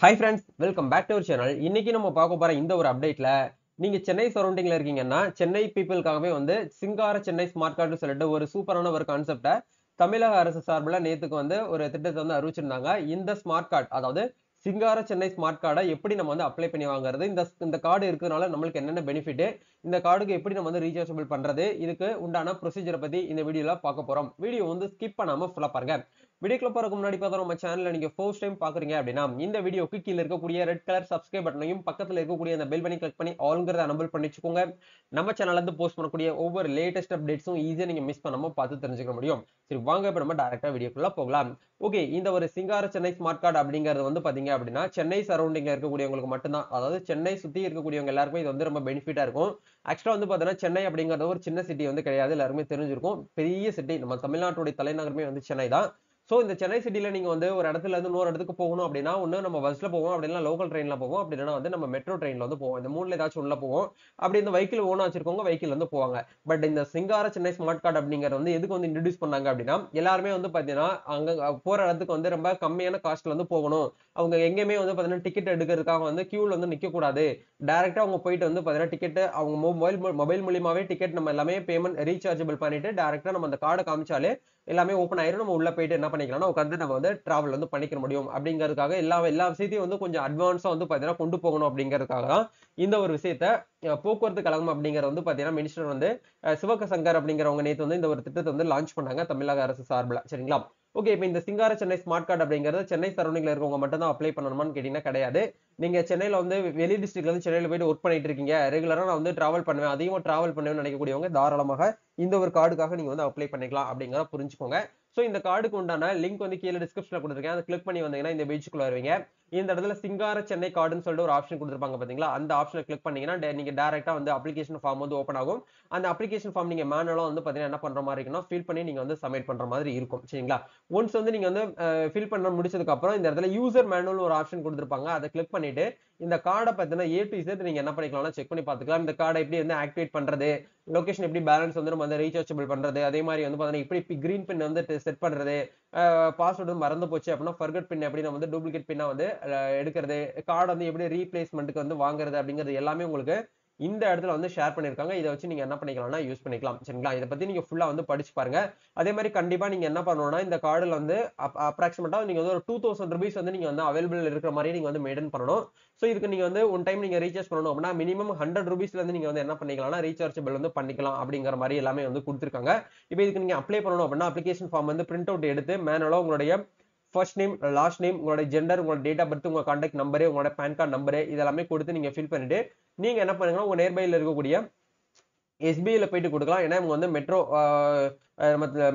Hi friends, welcome back to our channel. இன்னைக்கு நம்ம பார்க்க போற இந்த ஒரு அப்டேட்ல நீங்க சென்னை சரௌண்டிங்ல இருக்கீங்கன்னா சென்னை பீப்புளுக்காகவே வந்து சிங்கார சென்னை ஸ்மார்ட் கார்டுன்னு சொல்லிட்டு ஒரு சூப்பரான ஒரு கான்செப்டை தமிழக அரசு சார்பில் நேத்துக்கு வந்து ஒரு திட்டத்தை வந்து அறிவிச்சிருந்தாங்க. இந்த ஸ்மார்ட் கார்டு, அதாவது சிங்கார சென்னை ஸ்மார்ட் கார்டை எப்படி நம்ம வந்து அப்ளை பண்ணி வாங்குறது, இந்த கார்டு இருக்கிறதுனால நம்மளுக்கு என்னென்ன பெனிஃபிட், இந்த கார்டுக்கு எப்படி நம்ம வந்து ரீசார்ஜபிள் பண்றது, இதுக்கு உண்டான ப்ரொசீஜரை பத்தி இந்த வீடியோல பார்க்க போறோம். வீடியோ வந்து ஸ்கிப் பண்ணாம ஃபுல்லா பாருங்க. வீடியோக்குள்ள போறதுக்கு முன்னாடி பார்த்தா நம்ம சேனல்ல நீங்க ஃபர்ஸ்ட் டைம் பாக்குறீங்க அப்படின்னா இந்த வீடியோக்கு கீழ இருக்கக்கூடிய ரெட் கலர் சப்ஸ்கிரைப் பட்டனையும் பக்கத்துல இருக்கக்கூடிய அந்த பெல் பண்ணி கிளிக் பண்ணி ஆல்ங்கிறத எனபிள் பண்ணி வச்சுக்கோங்க. நம்ம சேனல்ல இருந்து போஸ்ட் பண்ணக்கூடிய ஒவ்வொரு லேட்டஸ்ட் அப்டேட்ஸும் ஈஸியா நீங்க மிஸ் பண்ணாம பார்த்து தெரிஞ்சுக்க முடியும். சரி, வாங்க இப்ப நம்ம டைரக்டா வீடியோக்குள்ள போகலாம். ஓகே, இந்த ஒரு சிங்கார சென்னை ஸ்மார்ட் கார்டு அப்படிங்கிறது வந்து பாத்தீங்க அப்படின்னா சென்னை சரௌண்டிங்ல இருக்கக்கூடியவங்களுக்கு மட்டும்தான், அதாவது சென்னை சுத்தி இருக்கக்கூடியவங்க எல்லாருக்கும் இது வந்து ரொம்ப பெனிஃபிட்டா இருக்கும். ஆக்சுவலா வந்து பாத்தீங்கன்னா சென்னை அப்படிங்கிறது ஒரு சின்ன சிட்டி வந்து கிடையாது, எல்லாருமே தெரிஞ்சிருக்கும். பெரிய சிட்டி, நம்ம தமிழ்நாட்டுடைய தலைநகரமே வந்து சென்னை தான். சோ இந்த சென்னை சிட்டில நீங்க வந்து ஒரு இடத்துல இருந்து இன்னொரு இடத்துக்கு போகணும் அப்படின்னா ஒண்ணு நம்ம பஸ்ல போவோம், அப்படி இல்லைன்னா லோக்கல் ட்ரெயின்ல போவோம், அப்படி இல்லைன்னா வந்து நம்ம மெட்ரோ ட்ரெயின்ல வந்து போவோம். இந்த மூணுல ஏதாச்சும் உள்ள போவோம். அப்படி இந்த வெஹிக்கிள் ஓனா வச்சிருக்கவங்க வெஹிக்கிள் வந்து போவாங்க. பட் இந்த சிங்கார சென்னை ஸ்மார்ட் கார்டு அப்படிங்கிறது வந்து எதுக்கு வந்து இன்ட்ரடியூஸ் பண்ணாங்க அப்படின்னா எல்லாருமே வந்து பாத்தீங்கன்னா அங்க போற இடத்துக்கு வந்து ரொம்ப கம்மியான காஸ்ட்ல வந்து போகணும். அவங்க எங்கேயுமே வந்து பாத்தீங்கன்னா டிக்கெட் எடுக்கிறதுக்காக வந்து கியூல வந்து நிக்க கூடாது. டைரக்டா அவங்க போயிட்டு வந்து பாத்தீங்கன்னா டிக்கெட் அவங்க மொபைல் மூலியமாவே டிக்கெட் நம்ம எல்லாமே பேமெண்ட் ரீசார்ஜபிள் பண்ணிட்டு டைரக்டா நம்ம அந்த கார்டை காமிச்சாலே எல்லாமே ஓப்பன் ஆயிரும். நம்ம உள்ள போயிட்டு என்ன பண்ணிக்கலாம்னா உட்காந்து நம்ம வந்து டிராவல் வந்து பண்ணிக்க முடியும். அப்படிங்கிறதுக்காக எல்லா விஷயத்தையும் வந்து கொஞ்சம் அட்வான்ஸா வந்து பாத்தீங்கன்னா கொண்டு போகணும் அப்படிங்கிறதுக்காக தான் இந்த ஒரு விஷயத்த போக்குவரத்து கழகம் அப்படிங்கிற வந்து பாத்தீங்கன்னா மினிஸ்டர் வந்து சிவக சங்கர் அப்படிங்கிறவங்க நேத்து வந்து இந்த ஒரு திட்டத்தை வந்து லான்ச் பண்ணாங்க தமிழக அரசு சார்பில். சரிங்களா? ஓகே, இப்போ இந்த சிங்கார சென்னை ஸ்மார்ட் கார்டு அப்படிங்கிறது சென்னை சரௌண்டிங்ல இருக்கவங்க மட்டும் தான் அப்ளை பண்ணணுமான்னு கேட்டீங்கன்னா கிடையாது. நீங்க சென்னையில வந்து வெளி டிஸ்ட்ரிக்ட்ல இருந்து சென்னையில போயிட்டு ஒர்க் பண்ணிட்டு இருக்கீங்க, ரெகுலரா நான் வந்து டிராவல் பண்ணுவேன், அதிகமா டிராவல் பண்ணுவேன்னு நினைக்கக்கூடியவங்க தாராளமாக இந்த ஒரு கார்டுக்காக நீங்க வந்து அப்ளை பண்ணிக்கலாம் அப்படிங்கிறத புரிஞ்சுக்கோங்க. சோ இந்த கார்டுக்கு உண்டான லிங்க் வந்து கீழே டிஸ்கிரிப்ஷன்ல கொடுத்துருக்கேன். அதை கிளிக் பண்ணி வந்தீங்கன்னா இந்த பேஜுக்குள்ள வருவீங்க. இந்த இடத்துல சிங்கார சென்னை கார்டுன்னு சொல்லிட்டு ஒரு ஆப்ஷன் கொடுத்துருப்பாங்க பாத்தீங்களா, அந்த ஆப்ஷனை கிளிக் பண்ணீங்கன்னா நீங்க டைரக்டா வந்து அப்ளிகேஷன் ஃபார்ம் வந்து ஓப்பன் ஆகும். அந்த அப்ளிகேஷன் ஃபார்ம் நீங்க மேனுவலா வந்து பாத்தீங்கன்னா என்ன பண்ற மாதிரி இருக்குன்னா ஃபில் பண்ணி நீங்க வந்து சப்மிட் பண்ற மாதிரி இருக்கும். சரிங்களா? ஒன்ஸ் வந்து நீங்க வந்து ஃபில் பண்ண முடிச்சதுக்கு அப்புறம் இந்த இடத்துல யூசர் மேனுவல் ஒரு ஆப்ஷன் கொடுத்துருப்பாங்க. அதை கிளிக் பண்ணிட்டு இந்த கார்டை பத்தின ஏ டு இசட் நீங்க என்ன பண்ணிக்கலாம் செக் பண்ணி பார்த்துக்கலாம். இந்த கார்டை எப்படி வந்து ஆக்டிவேட் பண்றது, லொகேஷன் எப்படி பேலன்ஸ் வந்து நம்ம வந்து ரீசார்ஜபிள் பண்றது, அதே மாதிரி வந்து பாத்தீங்கன்னா இப்படி கிரீன் பின் வந்து செட் பண்றது, பாஸ்வேர்டு மறந்து போச்சு அப்படின்னா ஃபர்கட் பின் எப்படி நம்ம வந்து டூப்ளிகேட் பின்னா வந்து எடுக்கிறது, கார்டு வந்து எப்படி ரீப்ளேஸ்மெண்ட்டுக்கு வந்து வாங்குறது அப்படிங்கிறது எல்லாமே உங்களுக்கு இந்த இடத்துல வந்து ஷேர் பண்ணிருக்காங்க. இதை வச்சு நீங்க என்ன பண்ணிக்கலாம்னா யூஸ் பண்ணிக்கலாம். சரிங்களா? இதை பத்தி நீங்க ஃபுல்லா வந்து படிச்சு பாருங்க. அதே மாதிரி கண்டிப்பா நீங்க என்ன பண்ணணும்னா இந்த கார்டுல வந்து அப்ராக்சிமேட்டா நீங்க வந்து ஒரு 2000 rupees வந்து நீங்க வந்து அவைலபிள் இருக்கிற மாதிரி நீங்க வந்து மெயின்டைன் பண்ணணும். சோ இதுக்கு நீங்க வந்து ஒன் டைம் நீங்க ரீசார்ஜ் பண்ணணும் அப்படின்னா மினிமம் 100 rupeesல இருந்து நீங்க வந்து என்ன பண்ணிக்கலாம்னா ரீசார்ஜபிள் வந்து பண்ணிக்கலாம் அப்படிங்கிற மாதிரி எல்லாமே வந்து கொடுத்துருக்காங்க. இப்போ இதுக்கு நீங்க அப்ளை பண்ணணும் அப்படின்னா அப்ளிகேஷன் ஃபார்ம் வந்து பிரிண்ட் அவுட் எடுத்து மேனுவலா உங்களுடைய ஃபர்ஸ்ட் நேம், லாஸ்ட் நேம், உங்களோட ஜெண்டர், உங்களோட டேட் ஆஃப் பர்த், உங்க கான்டாக்ட் நம்பரு, உங்களோட பேன் கார்டு நம்பரு இதெல்லாமே கொடுத்து நீங்க ஃபில் பண்ணிட்டு நீங்க என்ன பண்ணுங்கன்னா உங்க நியர்பைல இருக்கக்கூடிய எஸ்பிஐல போயிட்டு கொடுக்கலாம். ஏன்னா இவங்க வந்து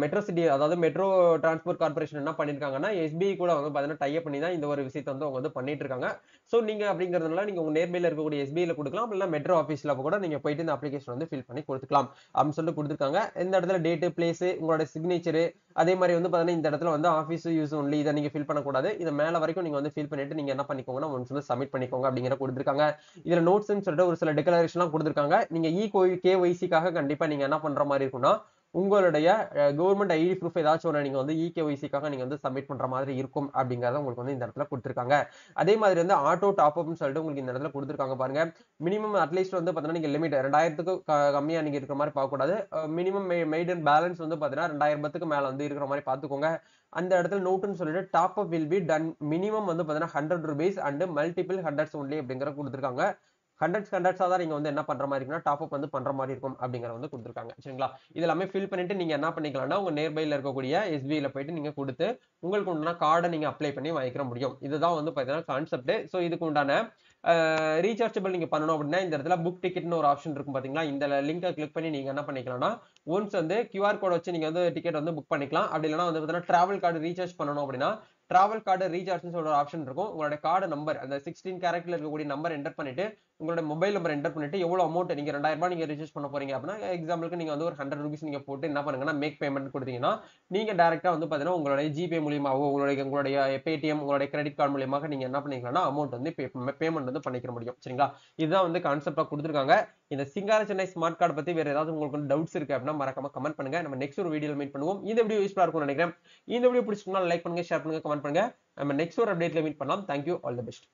மெட்ரோ சிட்டி, அதாவது மெட்ரோ டிரான்ஸ்போர்ட் கார்பரேஷன் என்ன பண்ணிருக்காங்கன்னா எஸ்பிஐ கூட வந்து பாத்தீங்கன்னா டைப் பண்ணி தான் இந்த ஒரு விஷயத்தை வந்து அவங்க வந்து பண்ணிட்டு இருக்காங்க. சோ நீங்க அப்படிங்கறதுனால நீங்க உங்க நேர்மையில இருக்கக்கூடிய எஸ்பிஐல கொடுக்கலாம், இல்ல மெட்ரோ ஆபீஸ்ல கூட நீங்க போயிட்டு இந்த அப்ளிகேஷன் வந்து ஃபில் பண்ணி கொடுத்துக்கலாம் அப்படின்னு சொல்லிட்டு கொடுத்துருக்காங்க. இந்த இடத்துல டேட், பிளேஸ், உங்களோட சிக்னேச்சர், அதே மாதிரி வந்து பாத்தீங்கன்னா இந்த இடத்துல வந்து ஆஃபீஸ் யூஸ் ஒன்லி இதை நீங்க ஃபில் பண்ணக்கூடாது. இதை மேல வரைக்கும் நீங்க வந்து ஃபில் பண்ணிட்டு நீங்க என்ன பண்ணிக்கோங்கன்னா ஒன்ஸ் வந்து சப்மிட் பண்ணிக்கோங்க அப்படிங்கிற கொடுத்துருக்காங்க. இதுல நோட்ஸ்ன்னு சொல்லிட்டு ஒரு சில டிக்ளரேஷன்லாம் கொடுத்துருக்காங்க. நீங்க கேஒய்சிக்காக கண்டிப்பா நீங்க என்ன பண்ற மாதிரி இருக்கும்னா உங்களுடைய கவர்மெண்ட் ஐடி ப்ரூஃப் ஏதாச்சும் ஒன்று நீங்க வந்து இகேஒய்சிக்காக நீங்க வந்து சப்மிட் பண்ற மாதிரி இருக்கும் அப்படிங்கறத உங்களுக்கு வந்து இந்த இடத்துல கொடுத்துருக்காங்க. அதே மாதிரி வந்து ஆட்டோ டாப் அப்னு சொல்லிட்டு உங்களுக்கு இந்த இடத்துல கொடுத்துருக்காங்க பாருங்க. மினிமம் அட்லீஸ்ட் வந்து பாத்தீங்கன்னா நீங்க லிமிட் 2000க்கு கம்மியா நீங்க இருக்கிற மாதிரி பார்க்க கூடாது. மினிமம் மெய்டன் பேலன்ஸ் வந்து பாத்தீங்கன்னா 2000 மேல வந்து இருக்கிற மாதிரி பாத்துக்கோங்க. அந்த இடத்துல நோட்டுன்னு சொல்லிட்டு top up will be done minimum வந்து பாத்தீங்கன்னா 100 rupees and multiple hundreds only அப்படிங்கிற கொடுத்துருக்காங்க. ஹண்ட்ரட்ஸா தான் நீங்க வந்து என்ன பண்ற மாதிரி இருக்குன்னா டாப் அப் வந்து பண்ற மாதிரி இருக்கும் அப்படிங்கிற வந்து கொடுத்துருக்காங்க. சரிங்களா? இதெல்லாமே ஃபில் பண்ணிட்டு நீங்க என்ன பண்ணிக்கலாம்னா உங்க நியர்பைல இருக்கக்கூடிய எஸ்பிஐல போயிட்டு நீங்க கொடுத்து உங்களுக்கு உண்டான கார்டை நீங்க அப்ளை பண்ணி வாங்கிக்கிற முடியும். இதுதான் வந்து பாத்தீங்கன்னா கான்செப்ட். சோ இதுக்கு உண்டான ரீசார்ஜபிள் நீங்க பண்ணணும் அப்படின்னா இந்த இடத்துல புக் டிக்கெட்னு ஒரு ஆப்ஷன் இருக்கும் பாத்தீங்களா, இந்த லிங்கை கிளிக் பண்ணி நீங்க என்ன பண்ணிக்கலாம்னா ஒன்ஸ் வந்து கியூஆர் கோட் வச்சு நீங்க வந்து டிக்கெட் வந்து புக் பண்ணிக்கலாம். அப்படி இல்லைன்னா வந்து பாத்தீங்கன்னா டிராவல் கார்டு ரீசார்ஜ் பண்ணணும் அப்படின்னா டிராவல் கார்டு ரீசார்ஜ் சொல்ற ஆப்ஷன் இருக்கும். உங்களோட கார்டு நம்பர் அந்த 16 கேரக்டர்ல இருக்கக்கூடிய நம்பர் என்டர் பண்ணிட்டு உங்களோட மொபைல் நம்பர் என்டர் பண்ணிட்டு எவ்வளவு அமௌண்ட் நீங்க 2000 ரூபாய் நீங்க ரீசார்ஜ் பண்ண போறீங்க அப்படின்னா எக்ஸாம்பிளுக்கு நீங்க வந்து ஒரு 100 rupees நீங்க போட்டு என்ன பண்ணுங்கன்னா மேக் பேமெண்ட் கொடுத்தீங்கன்னா நீங்க டைரக்டா வந்து பாத்தீங்கன்னா உங்களுடைய ஜிபே மூலியமாவோ உங்களுடைய பேடிஎம், உங்களுடைய கிரெடிட் கார்டு மூலியமாக நீங்க என்ன பண்ணிக்கலாம்னா அமௌண்ட் வந்து பேமெண்ட் வந்து பண்ணிக்க முடியும். சரிங்களா? இதுதான் வந்து கான்செப்டா கொடுத்துருக்காங்க. இந்த சிங்கார சென்னை ஸ்மார்ட் கார்டு பத்தி வேற ஏதாவது உங்களுக்கு டவுட்ஸ் இருக்கு அப்படின்னா மறக்காம கமெண்ட் பண்ணுங்க. நம்ம நெக்ஸ்ட் ஒரு வீடியோல மீட் பண்ணுவோம். இந்த வீடியோ யூஸ்ஃபுல்லா இருக்கும்னு நினைக்கிறேன். இந்த வீடியோ பிடிச்சிருந்தா லைக் பண்ணுங்க, ஷேர் பண்ணுங்க, கமெண்ட் பண்ணுங்க. நம்ம நெக்ஸ்ட் ஒரு அப்டேட்ல மீட் பண்ணலாம். Thank you, all the best.